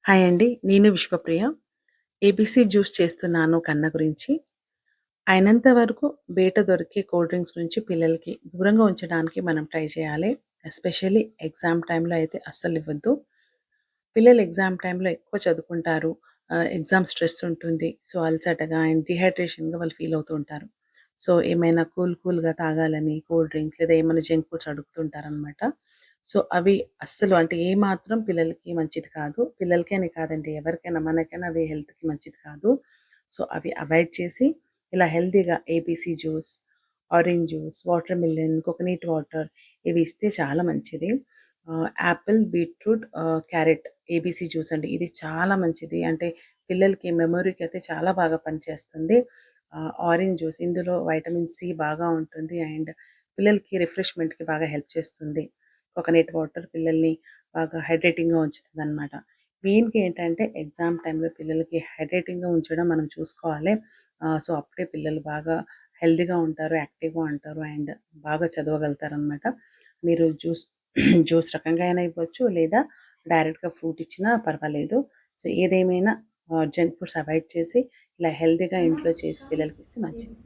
Hi అండి. నేను Vishwapriya. ABC juice చేస్తున్నాను కన్న గురించి. అయినంత వరకు బయట దొరికే కూల్ డ్రింక్స్ నుంచి పిల్లలకి దూరంగా ఉంచడానికి మనం ట్రై చేయాలి. ఎస్పెషల్లీ ఎగ్జామ్ టైమ్‌లో అయితే అస్సలివ్వద్దు. పిల్లలు ఎగ్జామ్ టైమ్‌లో ఎక్కువ చదువుకుంటారు. ఎగ్జామ్ స్ట్రెస్ ఉంటుంది. సో, అలసటగా అండ్ డీహైడ్రేషన్‌గా వాళ్ళు ఫీల్ అవుతూ ఉంటారు. సో, ఏమైనా కూల్‌గా తాగాలని కూల్ డ్రింక్స్ లేదా ఏమైనా జంక్ ఫుడ్స్ అడుగుతుంటారనమాట. సో, అవి అస్సలు అంటే ఏమాత్రం పిల్లలకి మంచిది కాదు. పిల్లలకనే కాదండి, ఎవరికైనా మనకైనా అవి హెల్త్‌కి మంచిది కాదు. సో, అవి అవాయిడ్ చేసి ఇలా హెల్తీగా ABC juice, orange juice, water melon, coconut water ఇవి ఇస్తే చాలా మంచిది. Apple, beetroot, carrot ABC juice అండి. ఇది చాలా మంచిది. అంటే పిల్లలకి మెమొరీకి అయితే చాలా బాగా పనిచేస్తుంది. ఆరెంజ్ జ్యూస్ ఇందులో వైటమిన్ సి బాగా ఉంటుంది. అండ్ పిల్లలకి రిఫ్రెష్‌మెంట్‌కి బాగా హెల్ప్ చేస్తుంది. కోకోనట్ వాటర్ పిల్లల్ని బాగా హైడ్రేటింగ్‌గా ఉంచుతుందనమాట. మెయిన్‌గా ఏంటంటే ఎగ్జామ్ టైమ్‌లో పిల్లలకి హైడ్రేటింగ్‌గా ఉంచడం మనం చూసుకోవాలి. సో, అప్పుడే పిల్లలు బాగా హెల్తీగా ఉంటారు, యాక్టివ్‌గా ఉంటారు అండ్ బాగా చదవగలుగుతారనమాట. మీరు జ్యూస్ రకంగా అయినా ఇవ్వచ్చు, లేదా డైరెక్ట్‌గా ఫ్రూట్ ఇచ్చినా పర్వాలేదు. సో, ఏదేమైనా జంక్ ఫుడ్స్ అవాయిడ్ చేసి ఇలా హెల్తీగా ఇంట్లో చేసి పిల్లలకిస్తే మంచిది.